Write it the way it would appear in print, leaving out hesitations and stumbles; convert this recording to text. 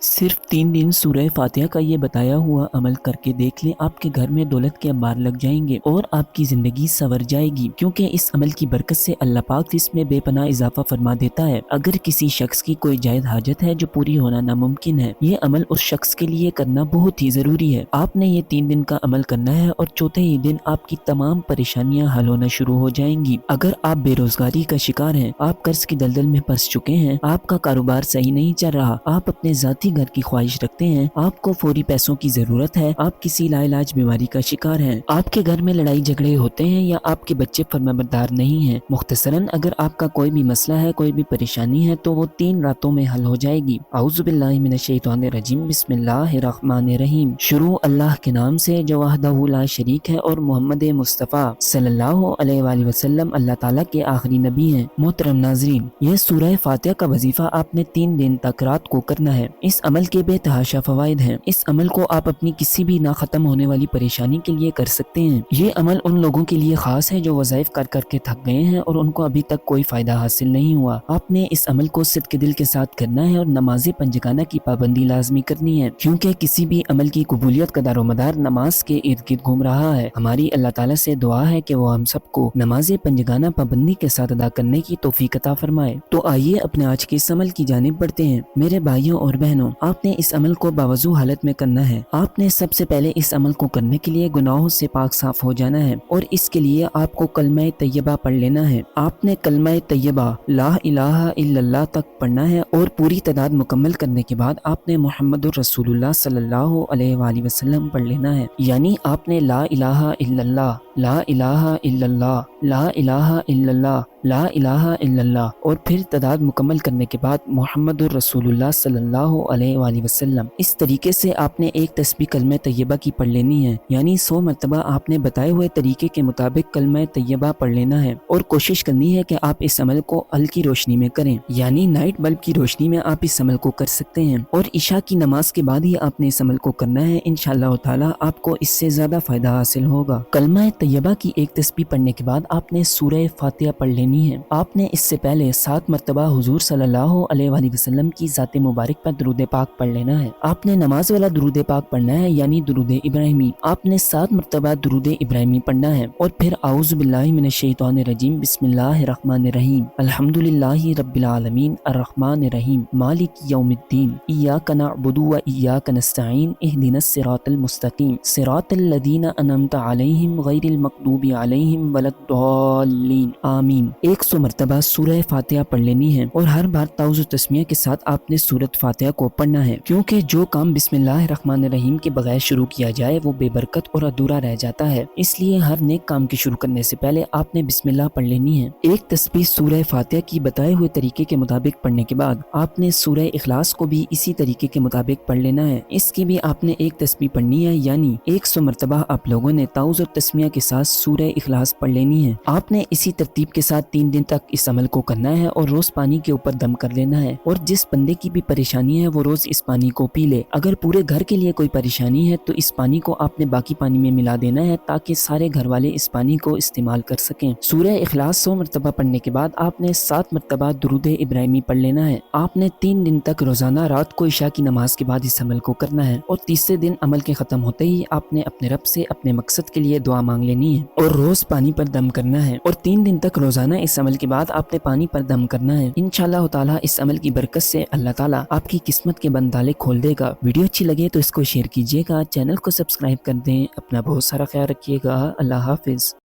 صرف 3 दिन सूरह फातिहा का ये बताया हुआ अमल करके देख लें, आपके घर में दौलत के अंबार लग जाएंगे और आपकी ज़िंदगी संवर जाएगी, क्योंकि इस अमल की बरकत से अल्लाह पाक इसमें बेपनाह इजाफा फरमा देता है। अगर किसी शख्स की कोई जायज़ हाजत है जो पूरी होना नामुमकिन है, ये अमल उस शख्स के लिए करना बहुत ही ज़रूरी है। आपने ये 3 दिन का अमल करना है और चौथे ही दिन आपकी तमाम परेशानियां हल होना शुरू हो जाएंगी। अगर आप बेरोजगारी का शिकार हैं, आप कर्ज की दलदल में फंस चुके हैं, आपका कारोबार सही नहीं चल रहा, आप अपने ज़ाती घर की ख्वाहिश रखते हैं, आपको फौरी पैसों की जरूरत है, आप किसी लाइलाज बीमारी का शिकार हैं, आपके घर में लड़ाई झगड़े होते हैं या आपके बच्चे फर्माबरदार नहीं हैं, मुख्तसरन अगर आपका कोई भी मसला है, कोई भी परेशानी है, तो वो 3 रातों में हल हो जाएगी। औज़ुबिल्लाहि मिनश्शैतानिर्रजीम, बिस्मिल्लाहिर्रहमानिर्रहीम। शुरू अल्लाह के नाम से जो वहदहू ला शरीक है और मोहम्मद मुस्तफ़ा सल्लल्लाहु अलैहि वसल्लम अल्लाह ताला के आखिरी नबी हैं। मोहतरम नाज़रीन, यह सूरह फातिहा का वजीफा आपने 3 दिन तक रात को करना है। इस अमल के बेतहाशा फवाइद हैं। इस अमल को आप अपनी किसी भी ना खत्म होने वाली परेशानी के लिए कर सकते हैं। ये अमल उन लोगों के लिए खास है जो वज़ाइफ कर करके थक गए हैं और उनको अभी तक कोई फायदा हासिल नहीं हुआ। आपने इस अमल को सिद्क़ दिल के साथ करना है और नमाज़ पंजगाना की पाबंदी लाजमी करनी है, क्योंकि किसी भी अमल की कबूलियत का दारोमदार नमाज के इर्द गिर्द घूम रहा है। हमारी अल्लाह ताला से दुआ है कि वो हम सबको नमाज पंजगाना पाबंदी के साथ अदा करने की तौफीक अता फरमाए। तो आइए अपने आज के इस अमल की जानिब बढ़ते हैं। मेरे भाइयों और बहनों, आपने इस अमल को बावजू हालत में करना है। आपने सबसे पहले इस अमल को करने के लिए गुनाहों से पाक साफ हो जाना है और इसके लिए आपको कलमा तैयबा पढ़ लेना है। आपने कलमा तैयबा ला इलाहा इल्लल्लाह तक पढ़ना है और पूरी तादाद मुकम्मल करने के बाद आपने मुहम्मदुर रसूलुल्लाह सल्लल्लाहु अलैहि वसल्लम पढ़ लेना है। यानी आपने ला इलाहा इल्लल्लाह, ला इलाहा इल्लल्लाह, ला इलाहा इल्लल्लाह, ला इलाहा इल्लल्लाह और फिर तादाद मुकम्मल करने के बाद मुहम्मदुर रसूलुल्लाह सल्लल्लाहु अलैहि वसल्लम। इस तरीके से आपने एक तस्बीह कलमा तैयबा की पढ़ लेनी है, यानी 100 मरतबा आपने बताए हुए तरीके के मुताबिक कलमा तैयबा पढ़ लेना है और कोशिश करनी है कि आप इस अमल को हल्की रोशनी में करें, यानी नाइट बल्ब की रोशनी में आप इस अमल को कर सकते हैं और इशा की नमाज के बाद ही आपने इस अमल को करना है। इंशाअल्लाह ताला आपको इससे ज्यादा फायदा हासिल होगा। कलमा तैयबा की एक तस्बीह पढ़ने के बाद आपने सूरह फातिहा पढ़ लेनी है। आपने इससे पहले 7 मरतबा हुजूर सल्लल्लाहु अलैहि वसल्लम की ज़ात मुबारक पर दुरूद पाक पढ़ लेना है। आपने नमाज वाला दुरूद पाक पढ़ना है, यानी दुरूद इब्राहिमी। आपने 7 मरतबा दुरूद इब्राहिमी पढ़ना है और फिर औज़ु बिल्लाहि मिनश्शैतानिर्रजीम, बिस्मिल्लाहिर्रहमानिर्रहीम, अल्हम्दुलिल्लाहि रब्बिल आलमीन, अर्रहमानिर्रहीम, मालिक यौमिद्दीन, इय्याका नअबुदु व इय्याका नस्तईन, इहदिनस सिरातल मुस्तकीम, सिरातल लदीना अनअमता अलैहिम गैरिल मग़दूबि अलैहिम वलद्दाल्लीन, आमीन। 100 मरतबा सूरह फातिहा पढ़ लेनी है और हर बार ताउज़ तस्मिया के साथ आपने सूरत फातिहा को पढ़ना है, क्योंकि जो काम बिस्मिल्लाहिर्रहमानिर्रहीम के बगैर शुरू किया जाए वो बेबरकत और अधूरा रह जाता है। इसलिए हर नेक काम के शुरू करने से पहले आपने बिस्मिल्लाह पढ़ लेनी है। एक तस्बीह सूरह फातिहा की बताए हुए तरीके के मुताबिक पढ़ने के बाद आपने सूरह इखलास को भी इसी तरीके के मुताबिक पढ़ लेना है। इसकी भी आपने एक तस्बीह पढ़नी है, यानी 100 मरतबा आप लोगों ने ताउज़ तस्मिया के साथ सूरह इखलास पढ़ लेनी है। आपने इसी तरतीब के साथ 3 दिन तक इस अमल को करना है और रोज पानी के ऊपर दम कर लेना है और जिस बंदे की भी परेशानी है वो रोज इस पानी को पी ले। अगर पूरे घर के लिए कोई परेशानी है तो इस पानी को आपने बाकी पानी में मिला देना है, ताकि सारे घर वाले इस पानी को इस्तेमाल कर सकें। सूरह इखलास 100 मरतबा पढ़ने के बाद आपने 7 मरतबा दुरूद इब्राहिमी पढ़ लेना है। आपने 3 दिन तक रोजाना रात को इशा की नमाज के बाद इस अमल को करना है और तीसरे दिन अमल के खत्म होते ही आपने अपने रब से अपने मकसद के लिए दुआ मांग लेनी है और रोज पानी पर दम करना है और 3 दिन तक रोजाना इस अमल के बाद आपने पानी पर दम करना है। इंशाअल्लाह ताला इस अमल की बरकत से अल्लाह ताला आपकी किस्मत के बंद ताले खोल देगा। वीडियो अच्छी लगे तो इसको शेयर कीजिएगा, चैनल को सब्सक्राइब कर दें। अपना बहुत सारा ख्याल रखिएगा। अल्लाह हाफिज।